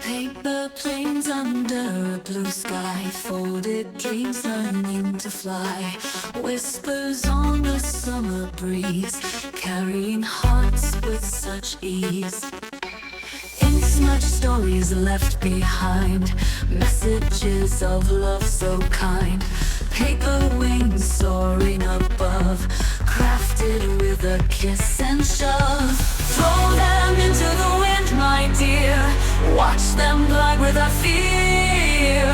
Paper planes under a blue sky, folded dreams learning to fly. Whispers on the summer breeze, carrying hearts with such ease. Ink-smudged stories left behind, messages of love so kind. Paper wings soaring above, crafted with a kiss and shove. Throw them into the wind, my dear, watch them glide without fear.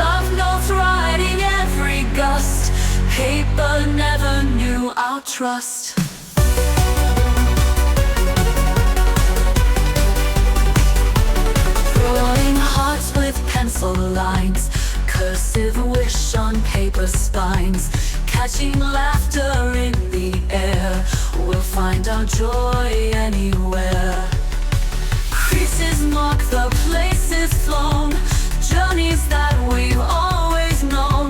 Love knows riding every gust, paper never knew our trust. Drawing hearts with pencil lines, cursive wish on paper spines. Catching laughter in the air, we'll find our joy anywhere. Creases mark the places flown, journeys that we've always known.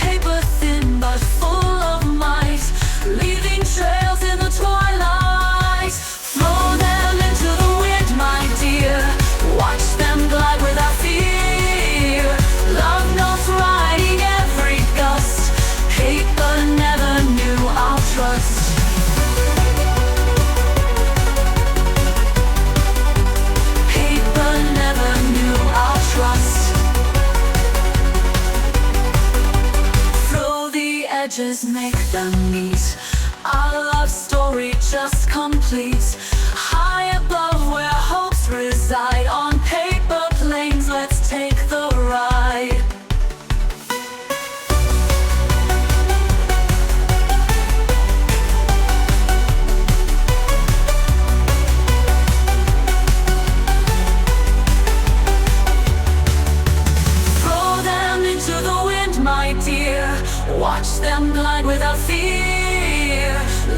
Paper thin but full of might, leaving trails in the twilight. Throw them into the wind, my dear, watch them glide without fear. Love knows riding every gust, paper never knew our trust. Paper never knew our trust. Through the edges, make them meet, our love story just complete. High above where hopes reside, on paper planes let's take the ride. Throw them into the wind, my dear, watch them glide without fear.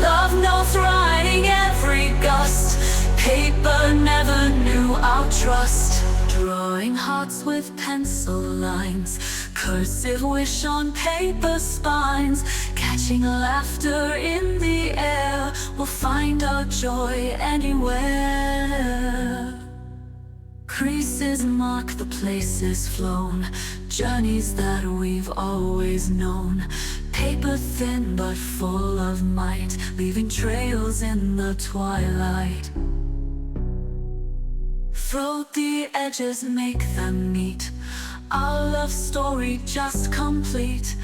Love knows riding every gust, paper never knew our trust. Drawing hearts with pencil lines, cursive wish on paper spines. Catching laughter in the air, we'll find our joy anywhere. Creases mark the places flown, journeys that we've always known. Paper thin but full of might, leaving trails in the twilight. Throw the edges, make them meet, our love story just complete.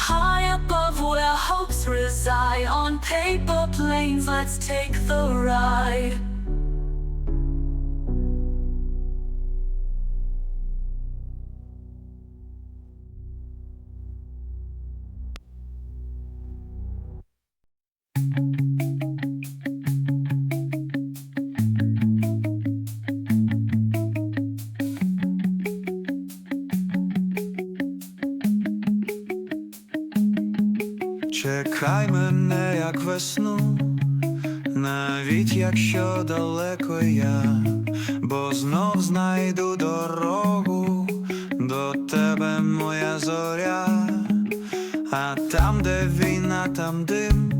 High above where hopes reside, on paper planes let's take the ride. Чекай мене, як весну, навіть якщо далеко я, бо знов знайду дорогу до тебе, моя зоря. А там, де війна, там дим,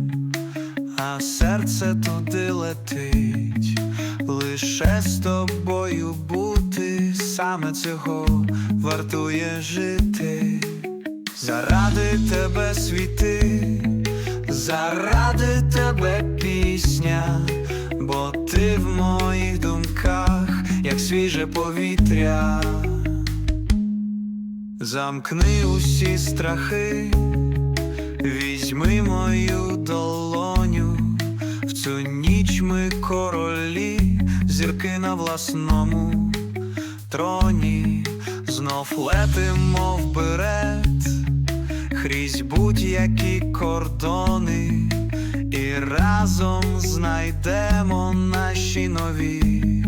а серце туди летить. Лише з тобою бути, саме цього вартує жити. Заради тебе світи, заради тебе пісня, бо ти в моїх думках, як свіже повітря. Замкни усі страхи, візьми мою долоню. В цю ніч ми королі, зірки на власному троні. Знов летимо вперед, крізь будь-які кордони, і разом знайдемо наші нові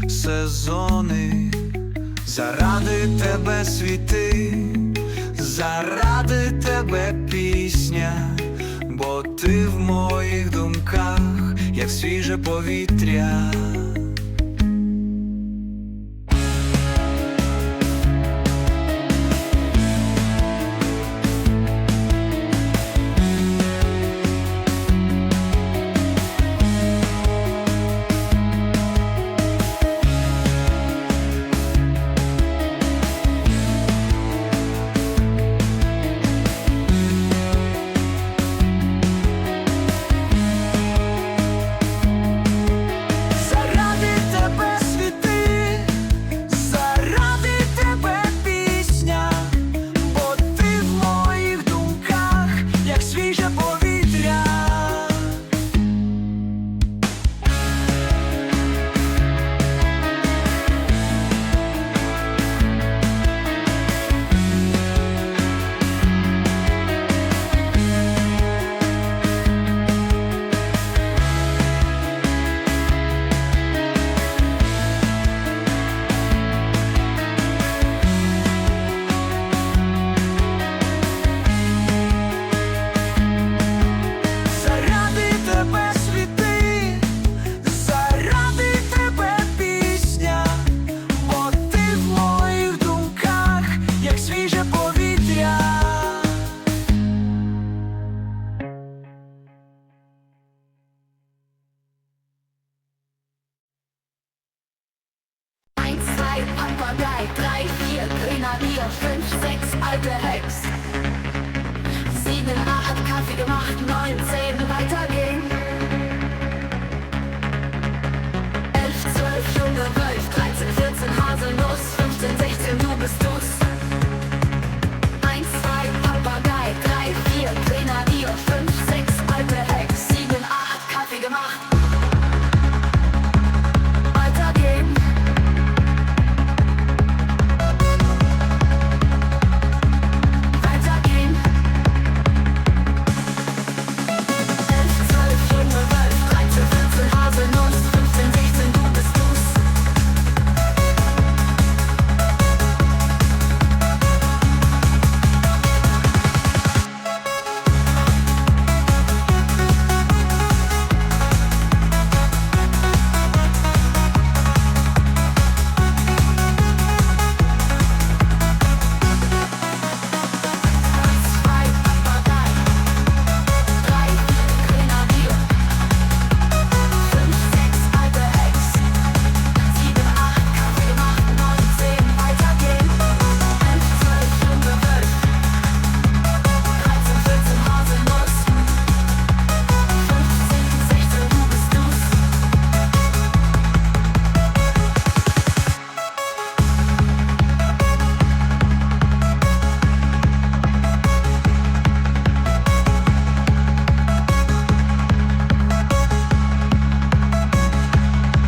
сезони. Заради тебе світи, заради тебе пісня, бо ти в моїх думках, як свіже повітря. Papagei, 3, 4 Grenadier, 5, 6 alte Hex, 7, 8 Kaffee gemacht, 9, 10 weitergehen, 11, 12 Junge, Wölf, 13, 14 Haselnuss, 15, 16 du bist du's, 1, 2 Papagei, 3, 4 Grenadier, 5, 6 alte Hex, 7, 8 Kaffee gemacht, weitergehen. Weitergehen. 11, 12 Junge, 12, 13, 14 Haselnuss, 15, 16 du bist du's. Zwei Papagei, 3 Grenadier, 5, 6 alte Hex, 7, 8 Kaffee gemacht, 9, 10 weitergehen, 11, 12 Junge, 12, 13, 14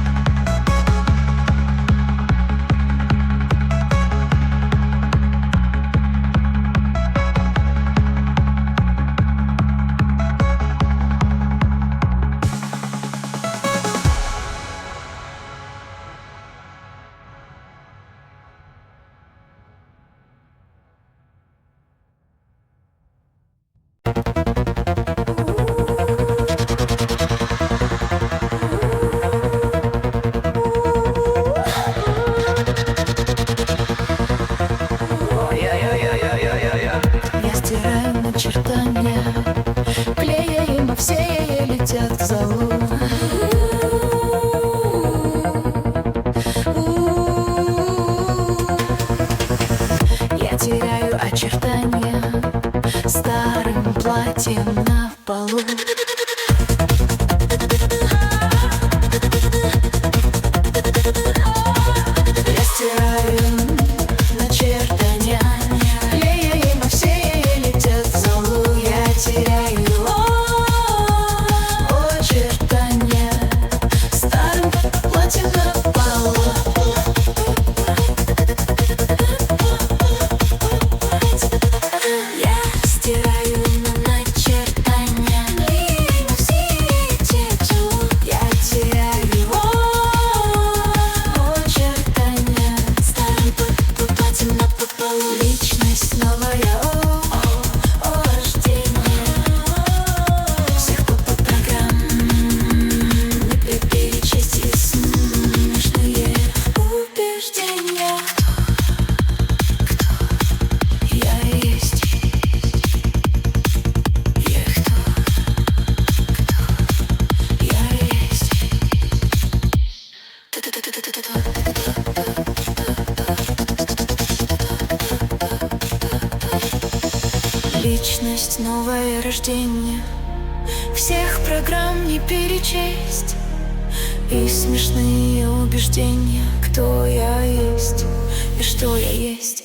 Haselnuss, 15, 16 du bist du's. Я стираю начертания, клеем, а все летят в залу. Я теряю очертания старым платьем на полу. Я стираю начертания, клеем, а все летят в залу. Я теряю очертания старым платьем на полу. Я стираю начертания, клеем, а все летят в залу. Я теряю очертания старым платьем на полу. Личность новая, рождение всех по программам, не перечесть и смешные убеждения. Кто я есть? Я кто я есть? Личность, новое рождение, всех программ не перечесть, и смешные убеждения, кто я есть и что я есть.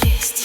Есть.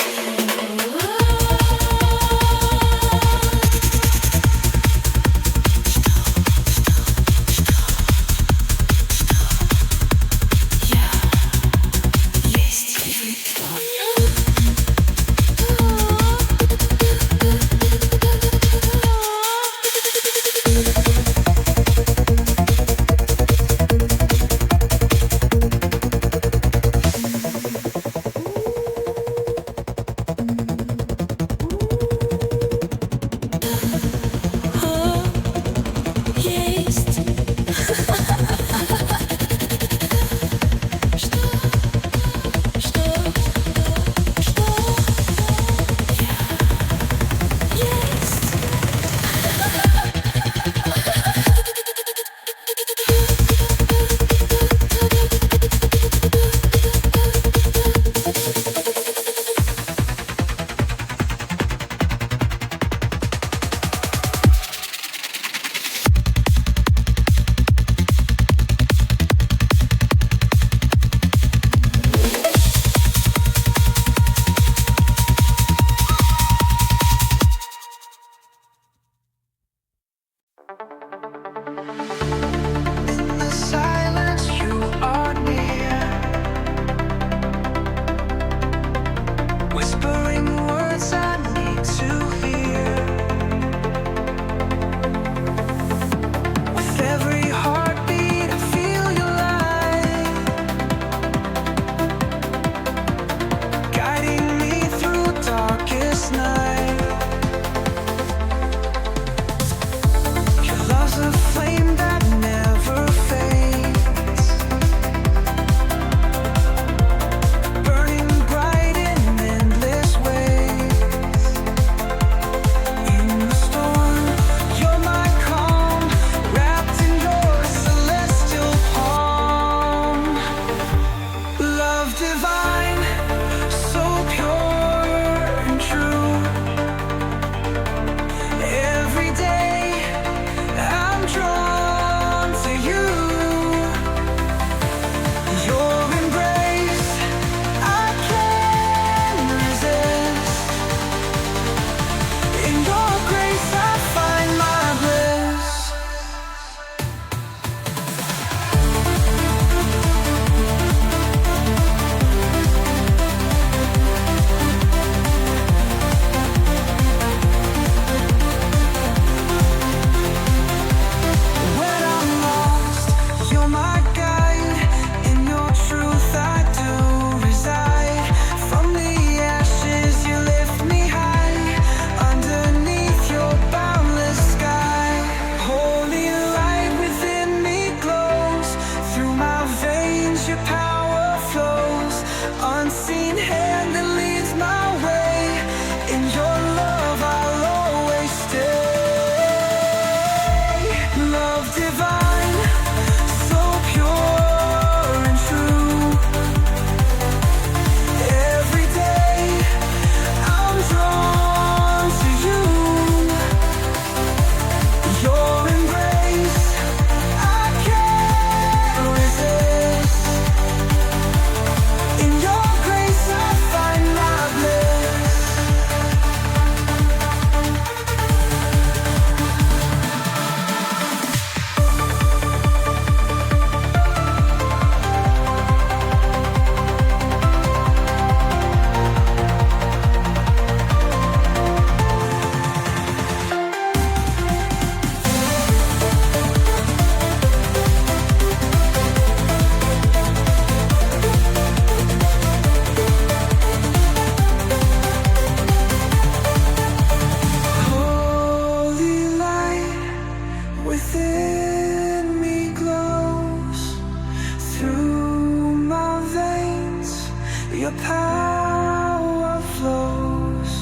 your power flows.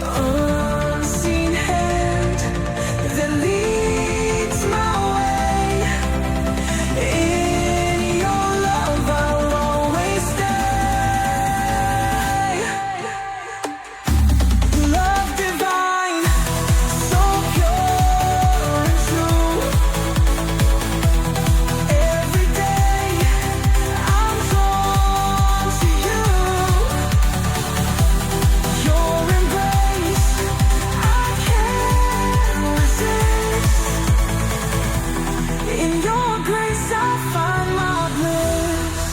Unseen hand that leads my way. In your love I'll always stay. Love divine, so pure and true. Every day I'm drawn to you. Your embrace I can't resist. In your grace I find my bliss.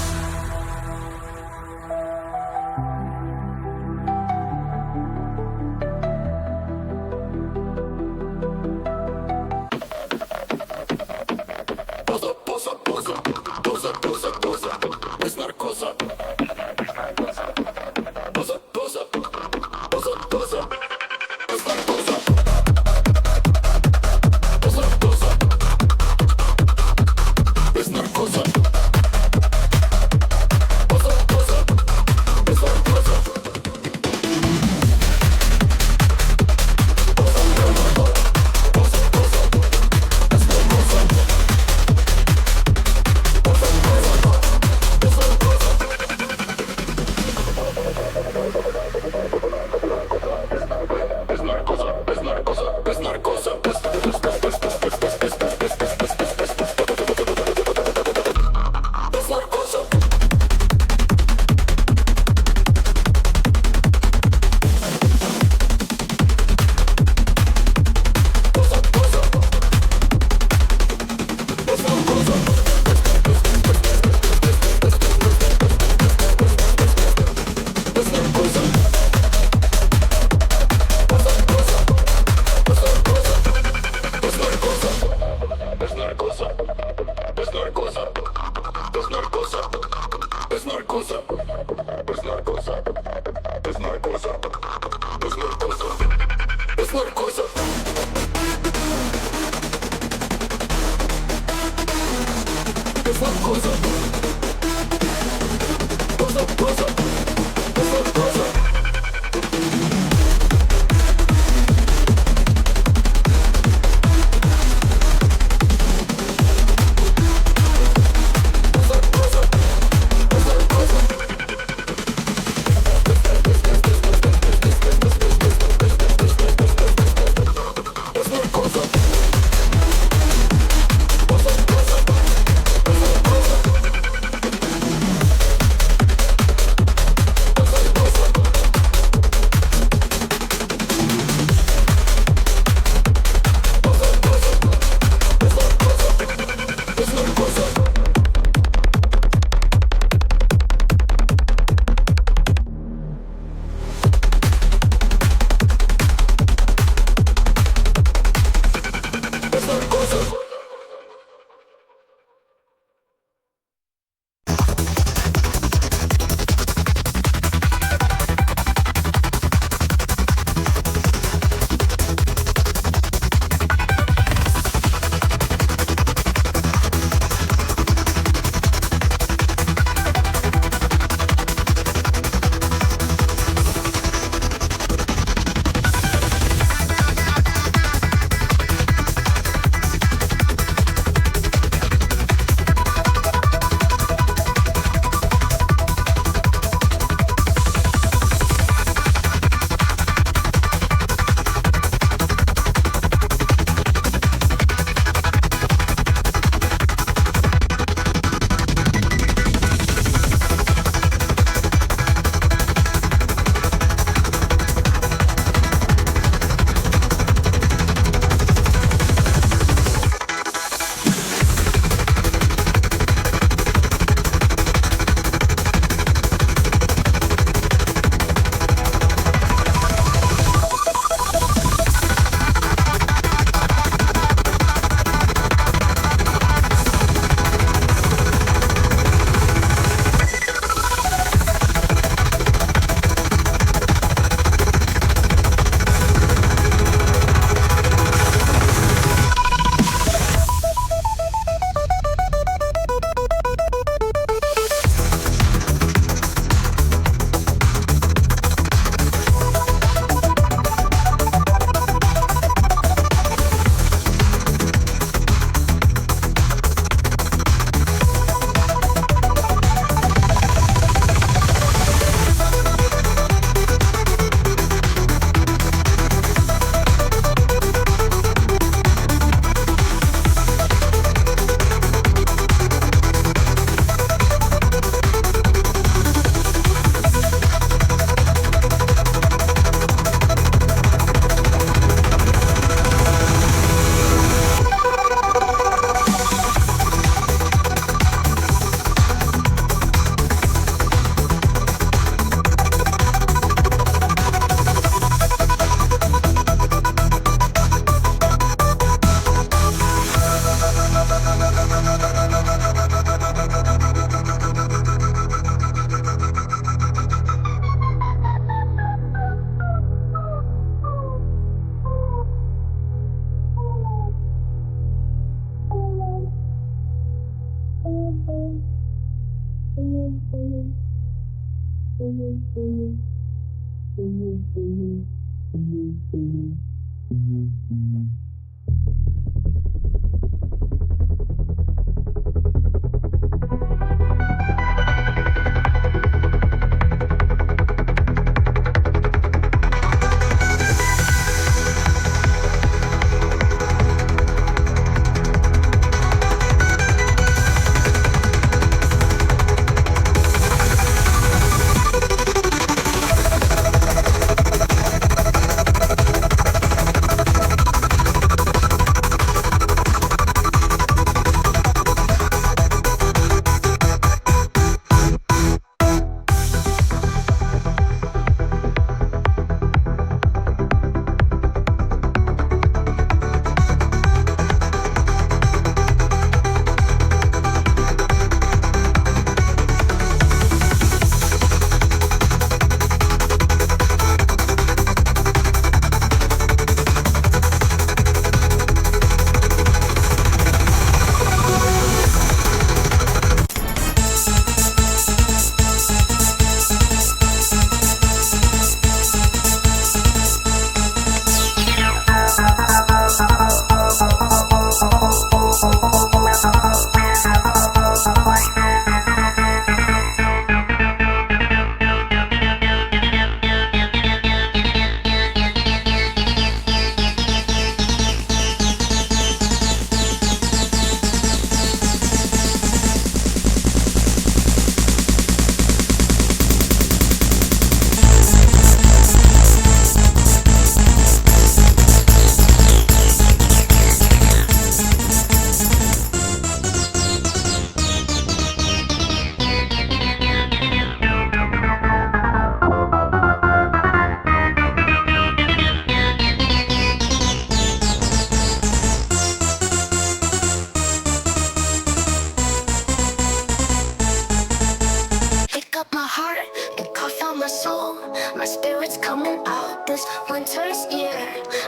My spirit's coming out this winter's year.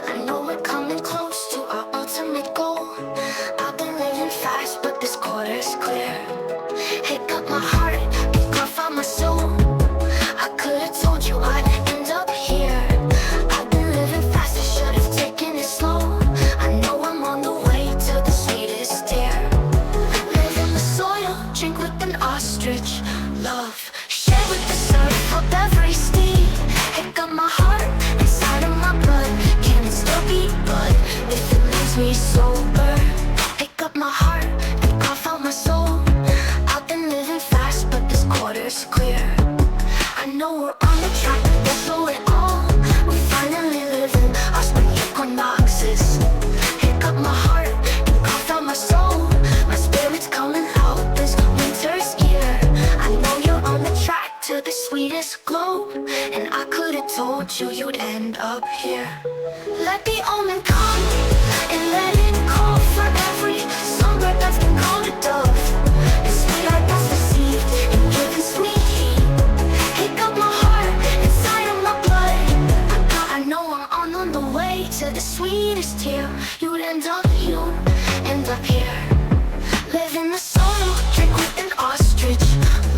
I know we're coming close to our ultimate goal. I've been living fast, but this quarter's clear. It got my heart, it got out my soul. I could've told you I'd end up here. I've been living fast, I should've taken it slow. I know I'm on the way to the sweetest tear. Live in the soil, drink with an ostrich. Love, share with the surf of every steed. It got my heart inside of my blood. Can it still be blood if it leaves me sober? It got my heart, it got out my soul. I've been living fast, but this quarter's clear. I know we're on the track, we're slowing all. We finally live in our spring equinoxes. It got my heart, it got out my soul. My spirit's coming out this winter's year. I know you're on the track to the sweetest glow, and I could've told you you'd end up here. Let the omen come and let it call for every songbird that's been called a dove. And sweetheart that's deceived and given sweet heat. It got my heart inside of my blood. I know I'm on the way to the sweetest tear. You'd end up here. Live in the soil, drink with an ostrich.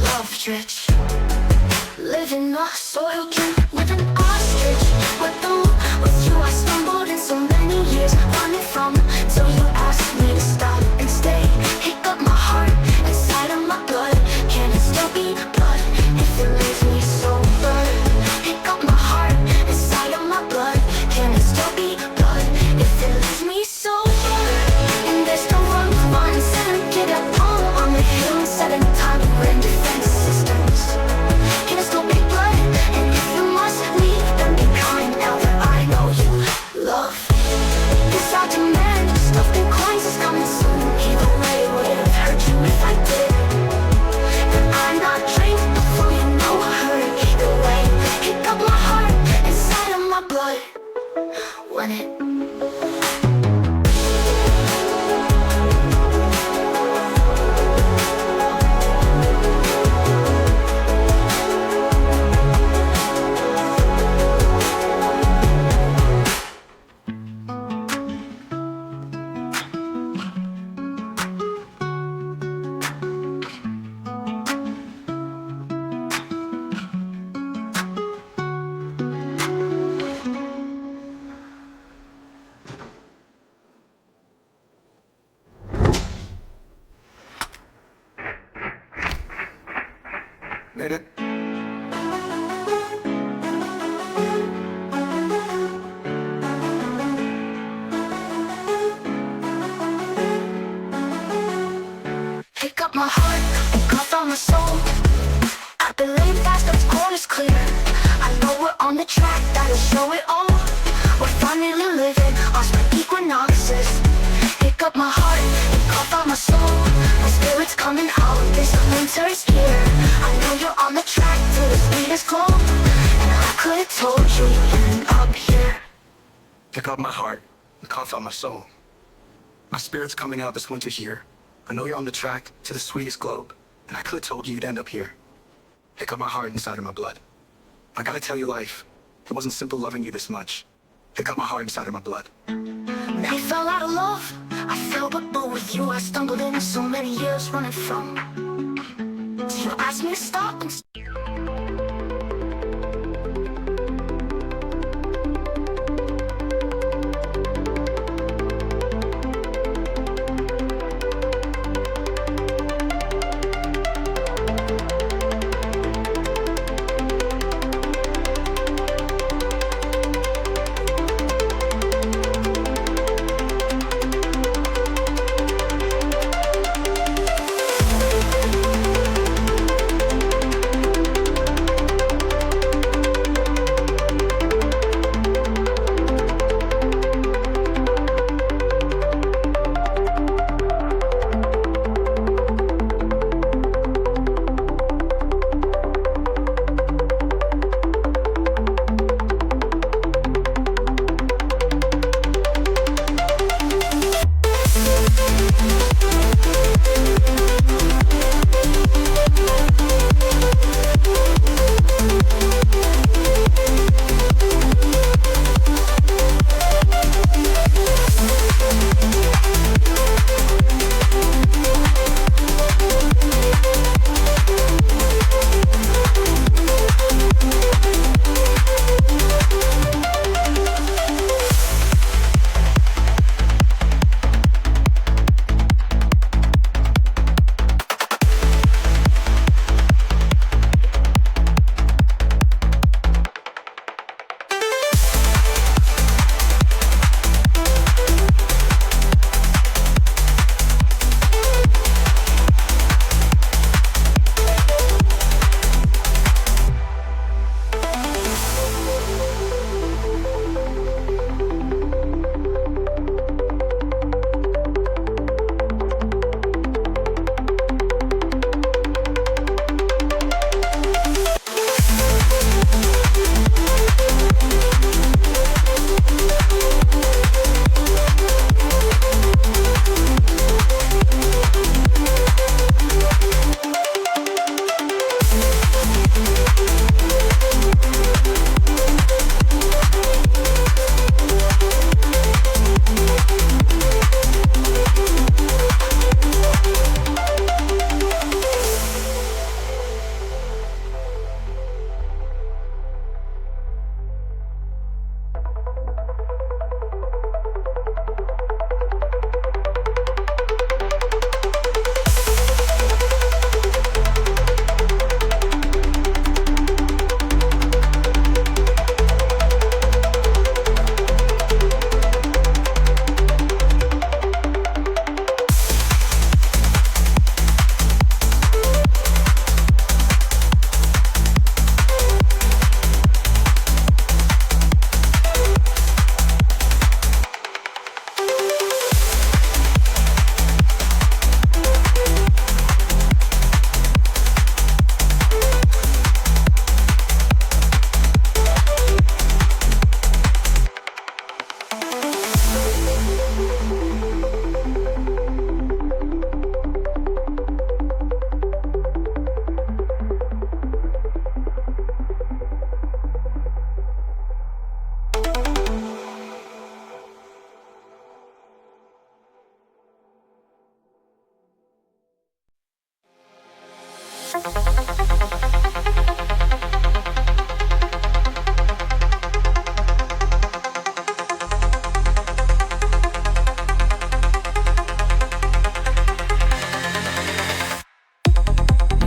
Love rich. Live in the soil, drink with an ostrich. With you I stumbled in so many years, running from till you asked me to stop and stay. It got my heart inside of my blood. Can it still be blood if it leaves me sober? It got my heart inside of my blood. Can it still be blood if it leaves me sober? And there's no one who wants and get up on the hill, setting time to rend defense systems. Can it still be blood? And if Made it. Pick up my heart and cough on my soul. I believe that the corner's clear. I know we're on the track that'll show it all. We're finally living our spring equinoxes. Pick up my heart and cough on my soul. My spirit's coming out, this winter is here. I know you're on the track to the sweetest glow. And I could've told you you'd end up here. Pick up my heart and cough out my soul. My spirit's coming out this winter's year. I know you're on the track to the sweetest globe, and I could've told you you'd end up here. Pick up my heart inside of my blood. I gotta tell you, life, it wasn't simple loving you this much. Pick up my heart inside of my blood. I fell out of love, I fell but with you I stumbled in so many years running from. So you asked me to stop and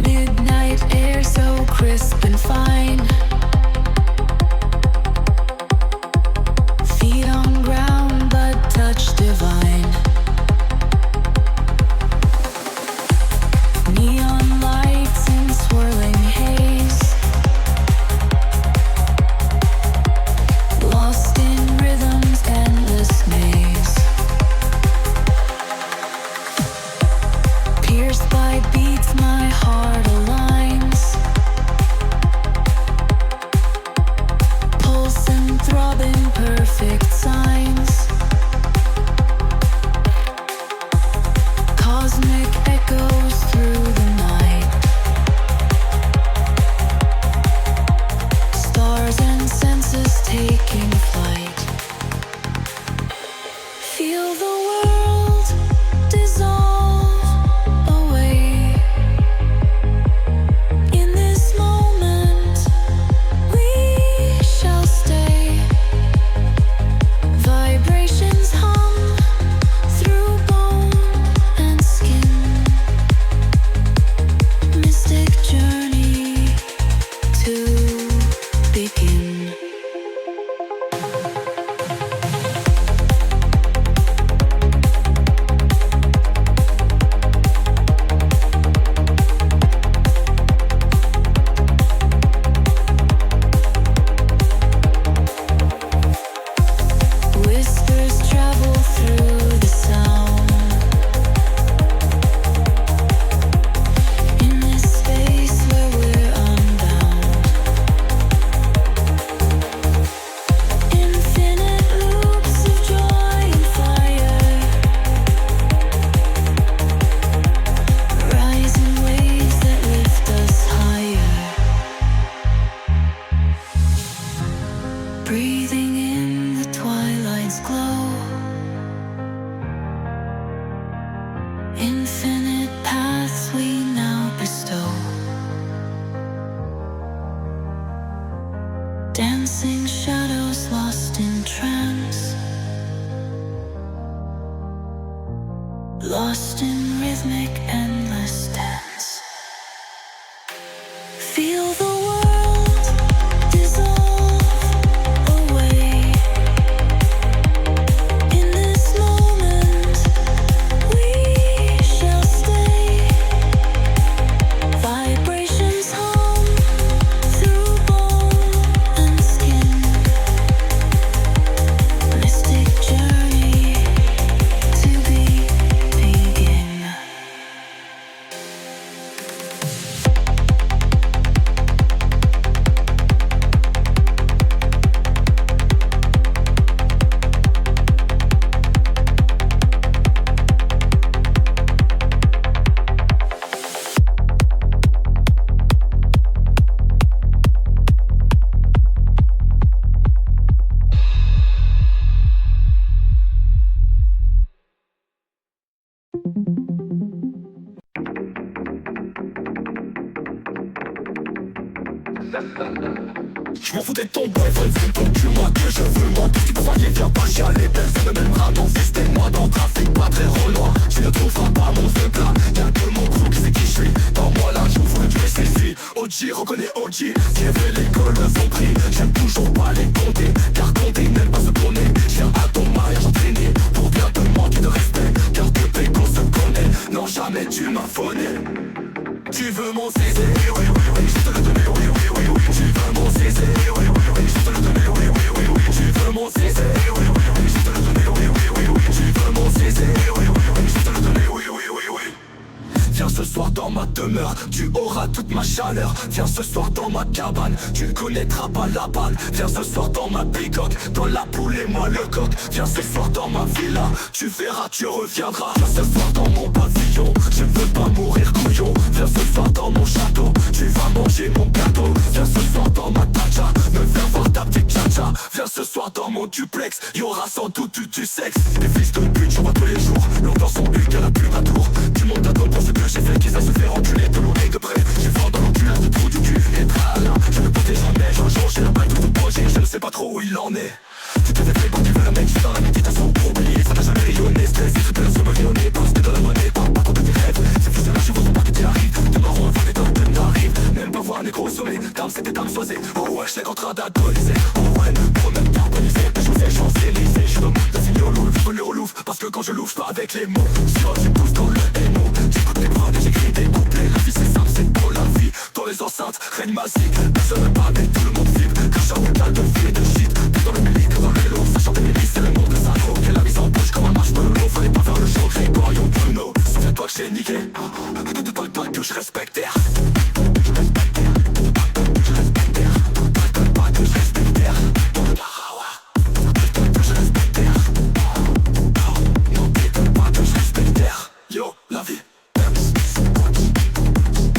Midnight air so crisp and fine. Feet on ground, but touch divine. Neon lights in swirling haze, lost in rhythm's endless maze. Pierced by beats, my heart aligns. Pulsing, throbbing, perfect signs. Cosmic echoes through the night. Stars and senses taking flight. Feel the world dissolve away. In this moment, we shall stay. Vibrations hum through bone and skin. Mystic journey to begin. Whispers travel through the sound. In this space where we're unbound. Infinite loops of joy and fire. Rising waves that lift us higher. Breathing in the twilight's glow. Infinite paths we now bestow. Dancing shadows lost in trance. Lost in rhythmic endless dance. Feel the world dissolve away. In this moment, we shall stay. Vibrations hum through bone and skin. Mystic journey to begin. Je m'en fous de ton boyfriend, c'est ton cul, moi que je veux. Moi tout ce qui peut falloir, viens pas chialer. Personne ne m'aimera, non, moi dans le trafic, pas très renoir. Tu ne trouveras pas mon feu plat. Y'a que mon crew qui sait qui je suis. Dans moi là, j'ouvre le ici. OG, reconnais OG. Qui avait l'école de son prix. J'aime toujours pas les compter, car compter n'aime pas se tourner. Viens à ton mariage entraîné pour bien te manquer de respect. Car depuis qu'on se connaît, non jamais tu m'as phoné. Tu veux mon CC, oui, oui, oui, je te le donner, oui, oui, oui, oui. Tu veux mon CC, oui, oui, oui, je te le donner, oui, oui, oui, oui. Tu veux mon CC, oui, oui, oui, je te le donner, oui, oui, oui, oui. Tu veux mon CC, oui, oui, oui, je te le donner, oui, oui, oui, oui. Viens ce soir dans ma demeure, tu auras toute ma chaleur. Viens ce soir dans ma cabane, tu ne connaîtras pas la balle. Viens ce soir dans ma bicoque, dans la poule et moi le coq. Viens ce soir dans ma villa, tu verras, tu reviendras. Viens ce soir dans mon pavillon, je veux pas mourir couillon. Viens ce soir dans mon château, tu vas manger mon gâteau. Viens ce soir dans ma tacha, me faire voir ta petite tcha-tcha. Viens ce soir dans mon duplex, y'aura sans doute du sexe. Les fils de pute, j'en vois tous les jours, l'ambiance en bulle qu'elle a plus ma tour. Tu montes à pour ce que j'ai fait, qu'ils aillent se faire enculer de loin et de près. J'ai fort dans l'enculage de trou du cul et tralin. Je ne comptais jamais, j'ai un jour j'ai la balle de ton projet, je ne sais pas trop où il en est. Tu t'es fait quand tu veux, mec, je suis dans la méditation pour oublier. Ça n'a jamais rayonné, c'était si c'était la somme rayonnée. Parce que dans la monnaie, pas contre tes rêves. Ces fils de la chevaux sont pas que t'es arrives. De mort, on va des torts, t'arrives. Même pas voir un écho au sommet, c'était un choisi. Oh ouais, j'étais en train d'adoliser. Oh ouais, promène carbonisée. Je vous ai Champs-Élysées. Je suis dans le mood de signer au Louvre. Voler au Louvre, parce que quand je l'ouvre, pas avec les mots. Sinon tu pousses dans le hémo. J'écoute les paroles et j'écris des couplets. La vie c'est simple, c'est pour la vie. Dans les enceintes, règne magique. Personne ne parle, mais tout le monde vibre. Crache un pétale de vie et de shit. Puis dans le milieu, comme dans le vélo. Sachant des milices, c'est le monde que ça vaut. Qu'elle a mise en bouche comme un marshmallow. Fallait pas faire le show, Grégoire, yo, Bruno. Souviens-toi que j'ai niqué. Dans le temps que je respecte. Yo, la vie.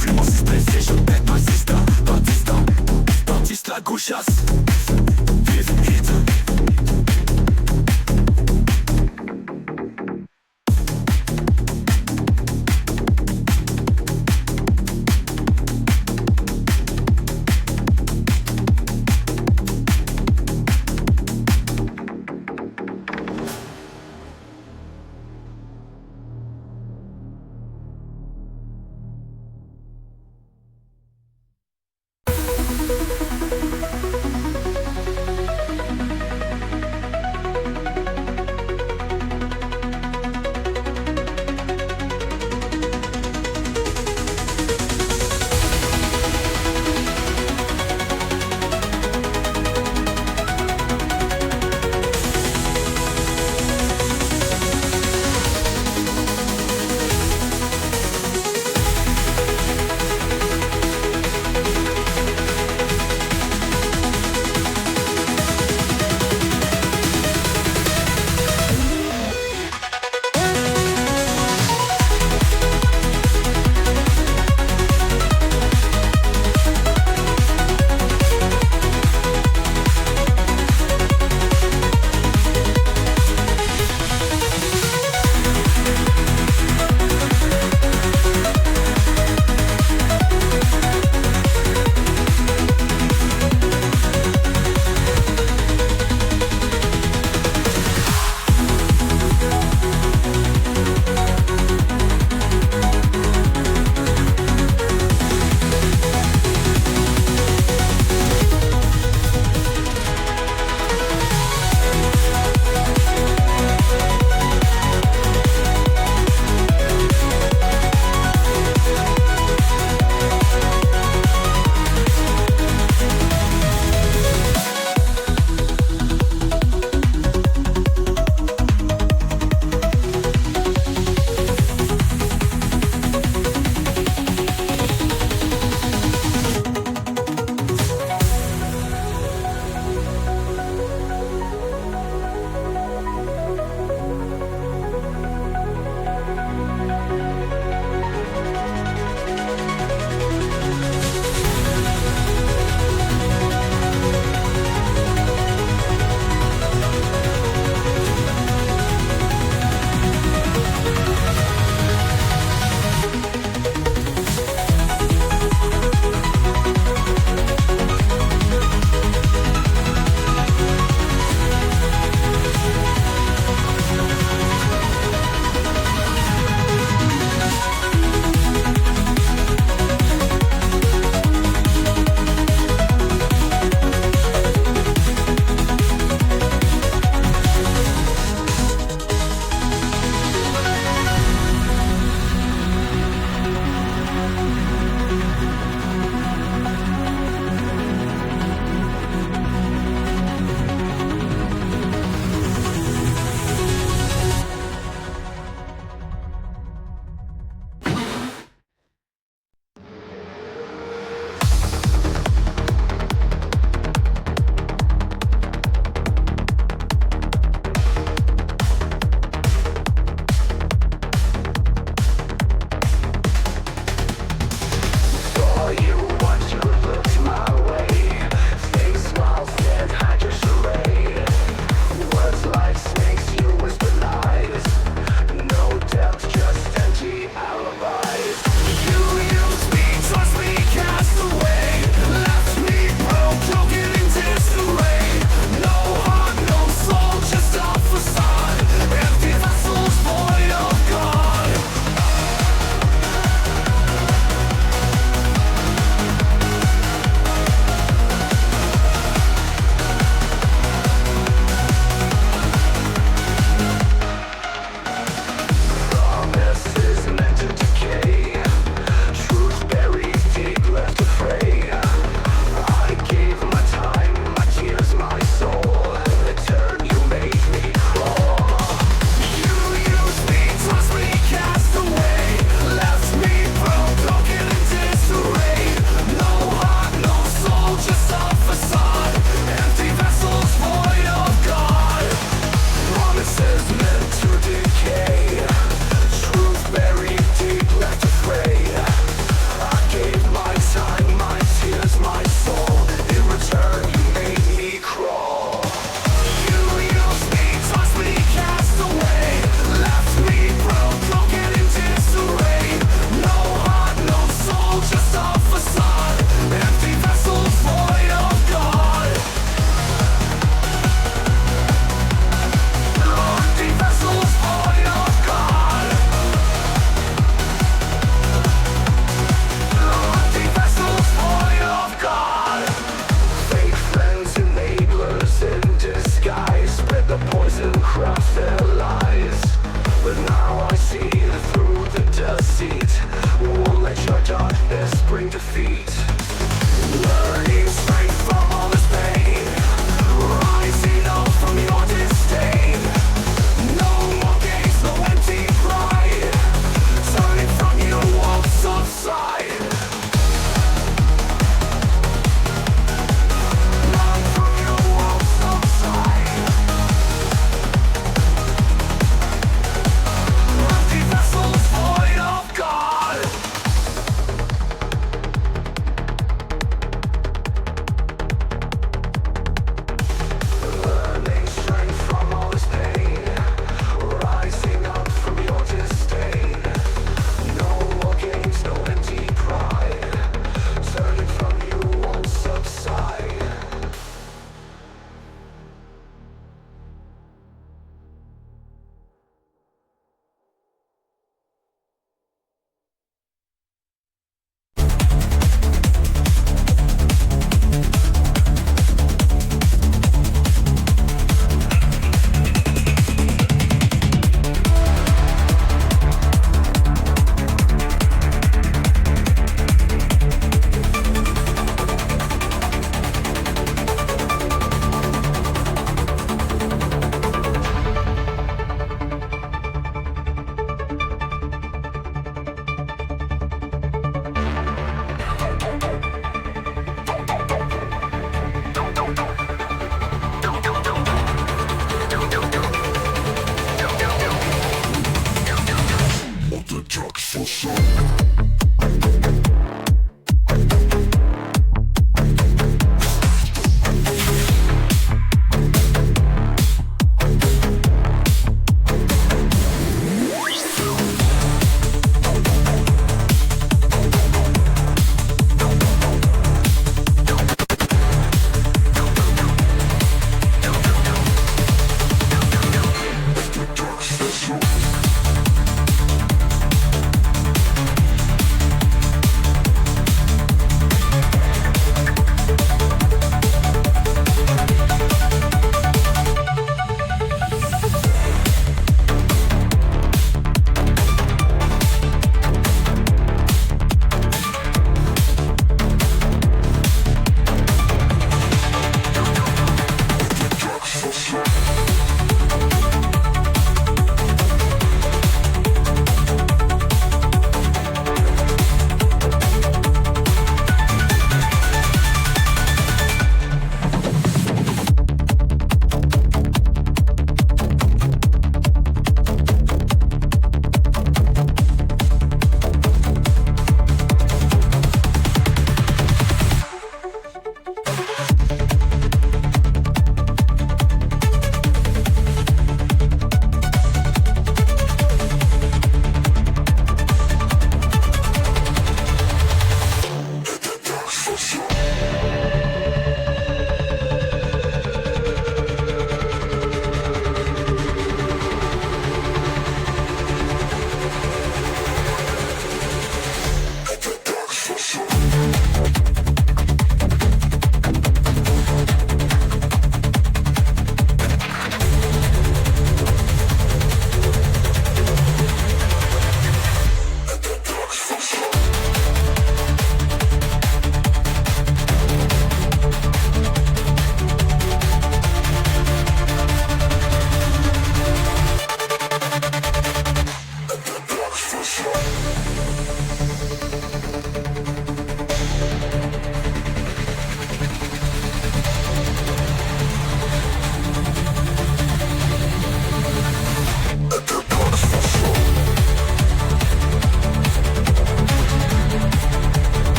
Plus mon suspense et je pète ma sister. Baptiste la gauchasse. Vive hit.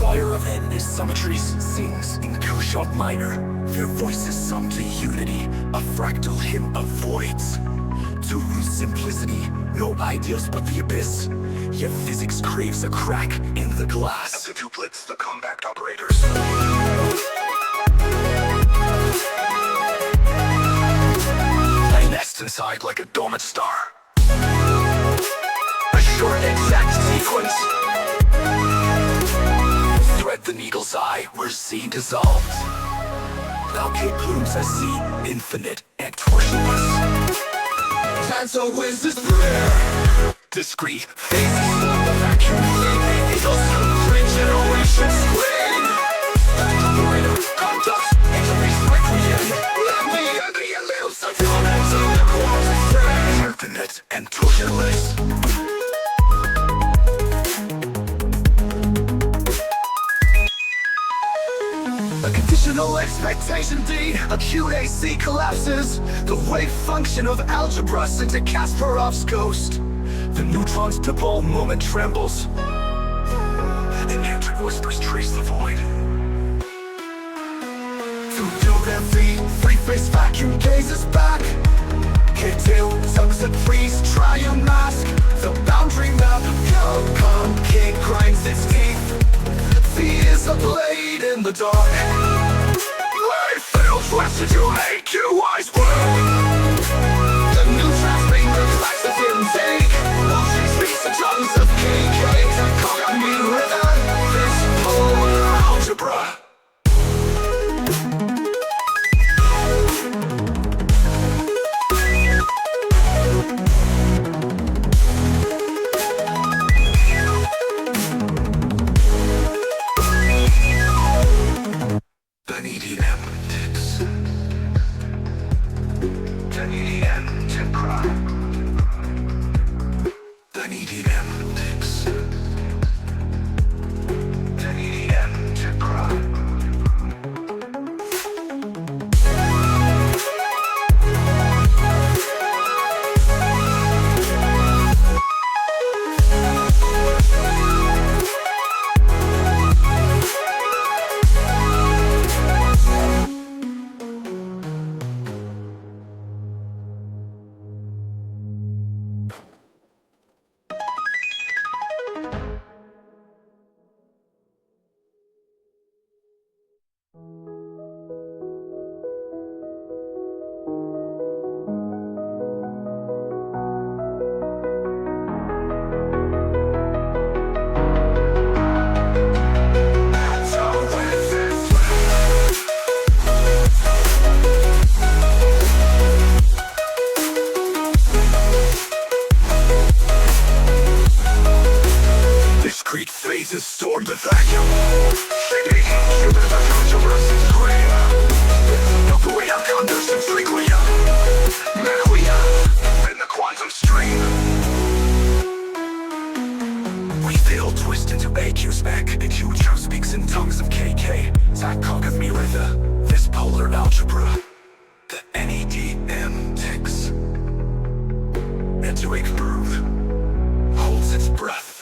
fire of endless symmetries sings in Q-sharp minor. Their voices sum to unity, a fractal hymn of voids. To simplicity, no ideals but the abyss. Yet physics craves a crack in the glass. The duplets, the compact operators. I nest inside like a dormant star. A short exact sequence. Thread the needle's eye where Z dissolves. Alkate blooms I see, infinite and torsionless. Trance always is prayer. Discrete phases of the vacuum. It also regeneration screen. Operator, conduct, interface requiem. Let me in the illusion of comments of the quasi infinite and torsionless. A conditional expectation D, acute AC collapses. The wave function of algebra sent to Kasparov's ghost. The neutron's dipole moment trembles. Electric whispers trace the void. Through doomed empty, three-face vacuum gazes back. K2 tugs and freeze, try and mask the boundary map. Concave grinds its teeth. V is a blade in the dark. Blade fails residue, make you wise world. The new trapping reflects its intake. Watching speaks the tongues of KK. Calling me rhythm, this polar algebra. Discrete phases storm the vacuum. Shaping human of a controversy scream. No way out conditions frequia. Mequia in the quantum stream. We fail twist into AQ spec. And Q speaks in tongues of KK. Zach of me with this polar algebra. The NEDM ticks. And to groove holds its breath.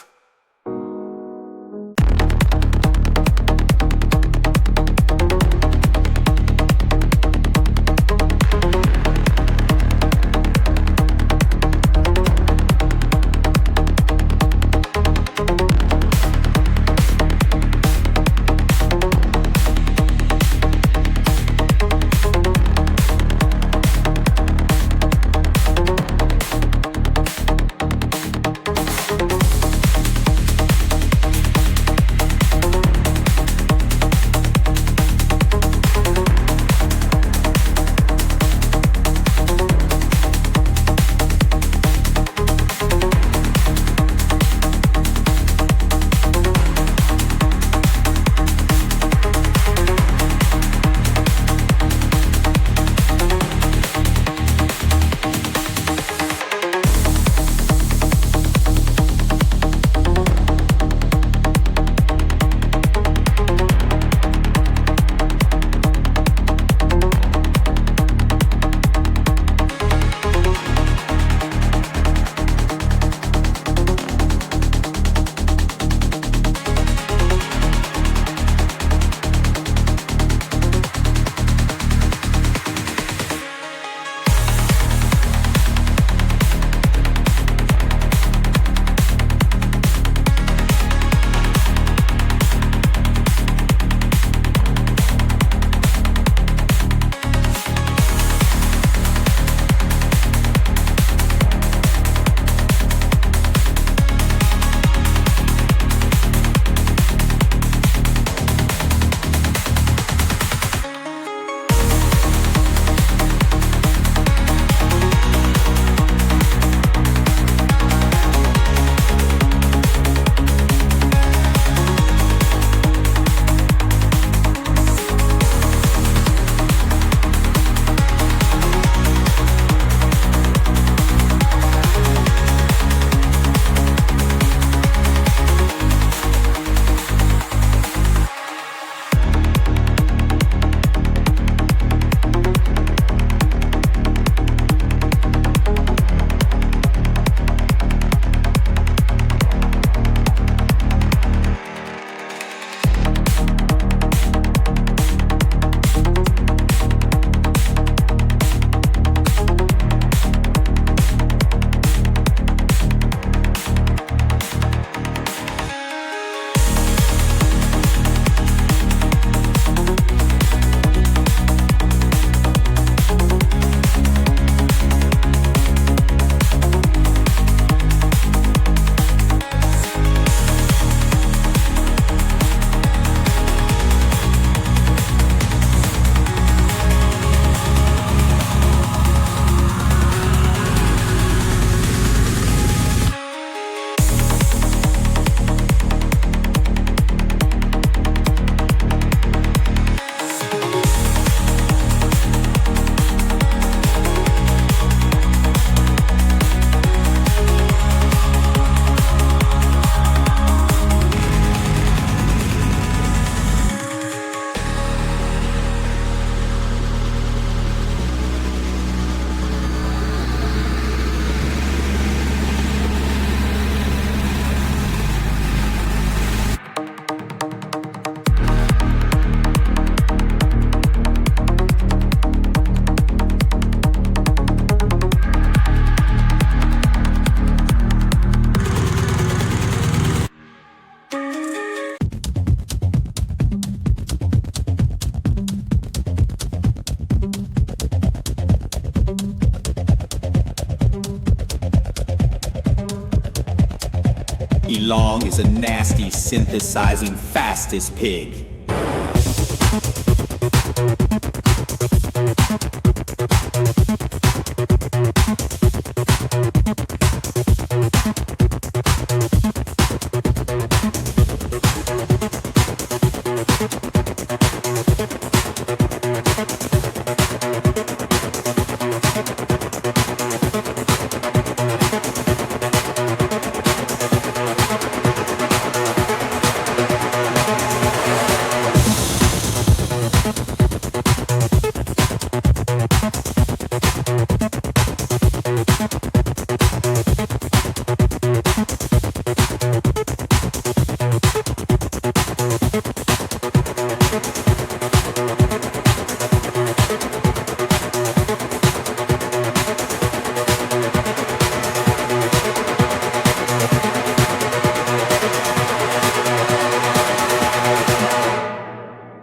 long is a nasty, synthesizing, fastest pig.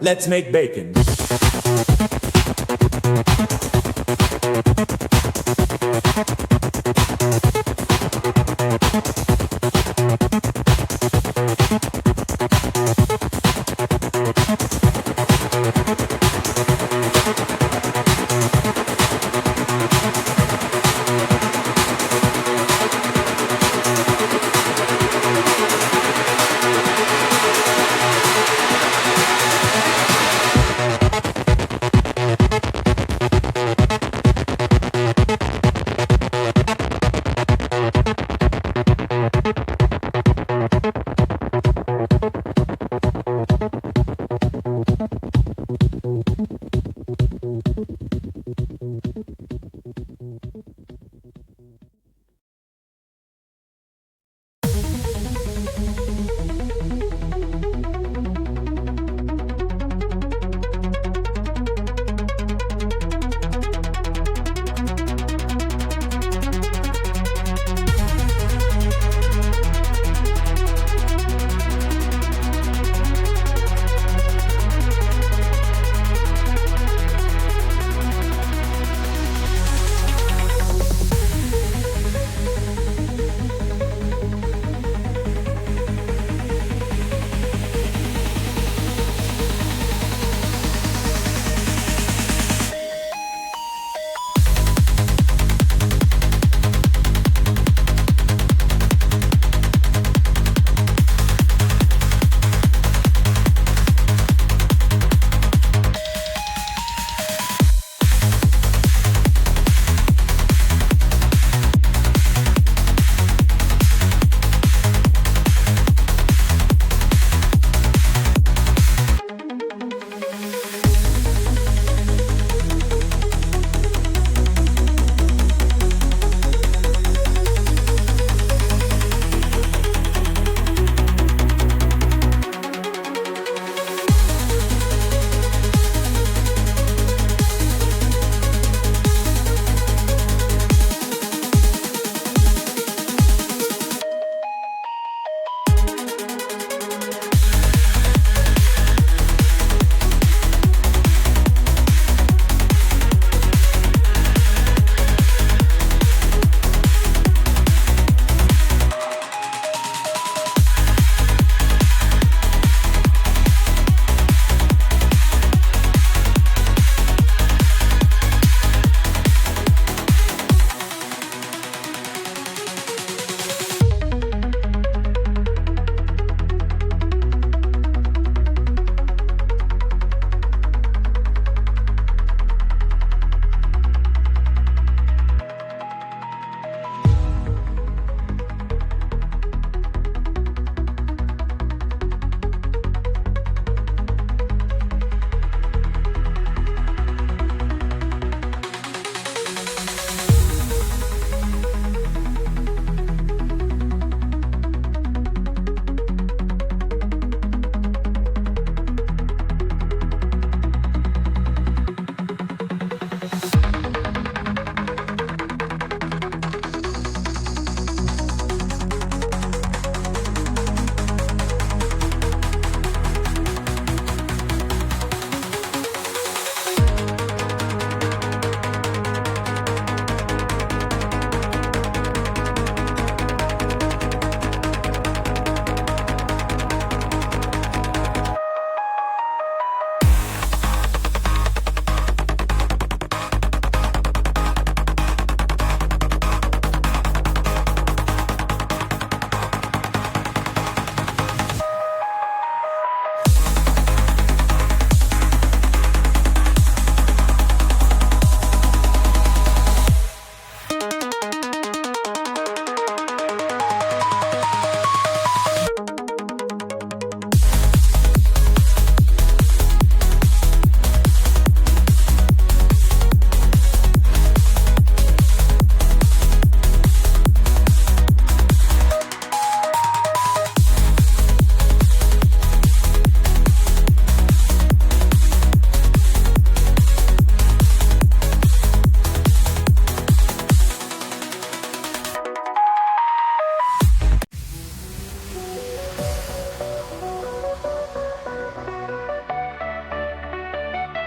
Let's make bacon.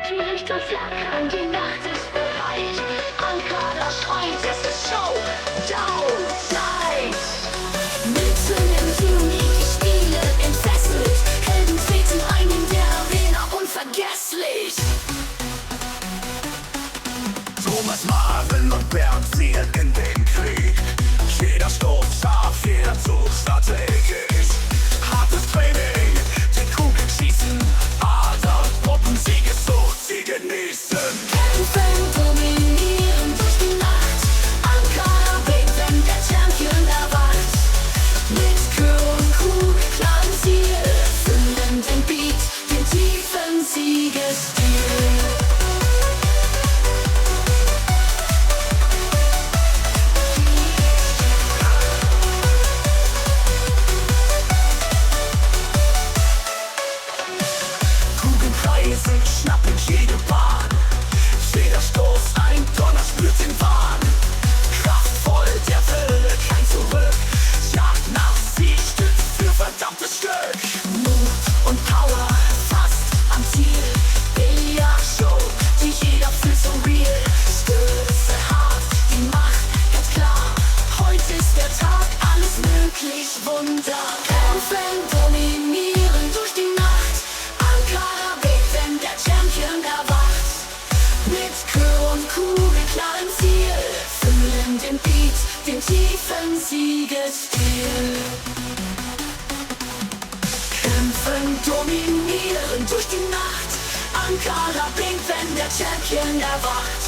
Die Lichter flackern, die Nacht ist bereit. Anker, das schreit, es ist Showdown-Zeit. Mitten im Juni, die Spiele entfesselt. Helden treten ein in der Arena, unvergesslich. Thomas, Marvin und Bernd ziehen in den Krieg. Jeder Stoß scharf, jeder Zug strategisch. Hartes Training, die Kugeln schießen. Adern, Truppen, Siegessucht, sie genießen. Kämpfen, dominieren durch die Nacht. Anker weht, wenn der Champion erwacht. Mit Chor und Krug, klaren Ziel. Füllen den Beat, den tiefen Siegesstil. Kugelkreise schnappen jede Bahn. Jeder Stoß ein Donner spürt den Wahn. Kraftvoll der Wille, kein Zurück. Jagd nach Sieg, Stück für verdammtes Stück. Mut und Power fast am Ziel. Billardshow, die jeder fühlt so real. Stürze hart, die Macht ganz klar. Heute ist der Tag, alles möglich, Wunder. Kämpfen, dominieren durch die Nacht. Anker weht, wenn der Champion erwacht. Mit Chor und Kugel, klaren Ziel. Fühlen den Beat, den tiefen Siegesstil. Kämpfen, dominieren durch die Nacht. Ankara blinkt, wenn der Champion erwacht.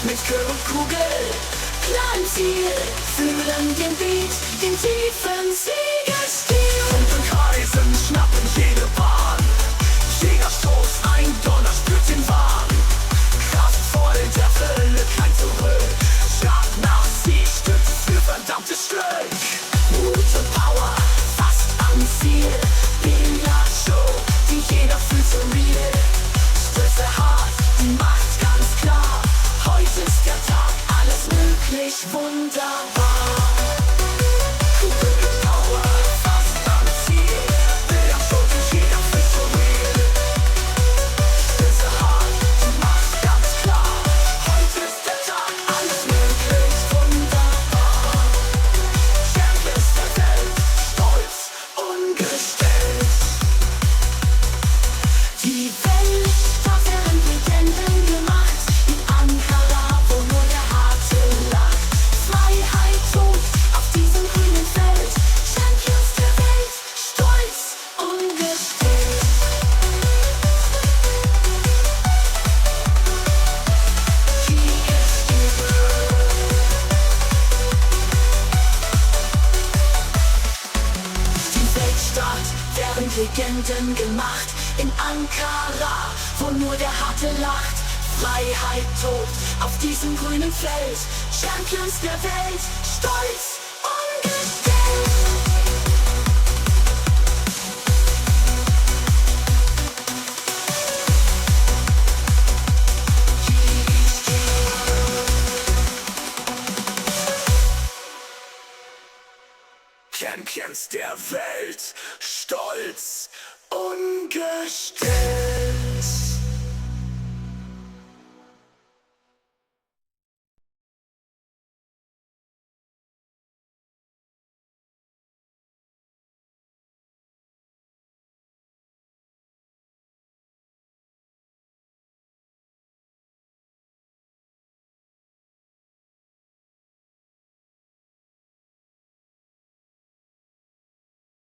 Mit Chor und Kugel, klaren Ziel. Fühlen den Beat, den tiefen Siegesstil. Kugelkreisen schnappen jede Bahn. Jeder Stoß ein Donner spürt den Wahn. Kraftvoll der Wille, kein Zurück. Jagd nach Sieg, Stück für verdammtes Stück. Mut und Power, fast am Ziel. Billardshow, die jeder fühlt so real. Stöße hart, die Macht ganz klar. Heute ist der Tag, alles möglich, wunderbar. Power, fast am Ziel. Billardshow, die jeder fühlt so real. Stöße hart, die Macht ganz klar. Heute ist der Tag, alles möglich, wunderbar. Champions der Welt, stolz, ungestellt. Die Welt hat deren Legenden gemacht. In Ankara, wo nur der Harte lacht. Freiheit tobt auf diesem grünen Feld. Champions der Welt, stolz, ungestellt. Die Weltstadt, deren Legenden gemacht. In Ankara, wo nur der Harte lacht. Freiheit tobt auf diesem grünen Feld. Champions der Welt, stolz, ungestellt. Champions der Welt, stolz, ungestellt.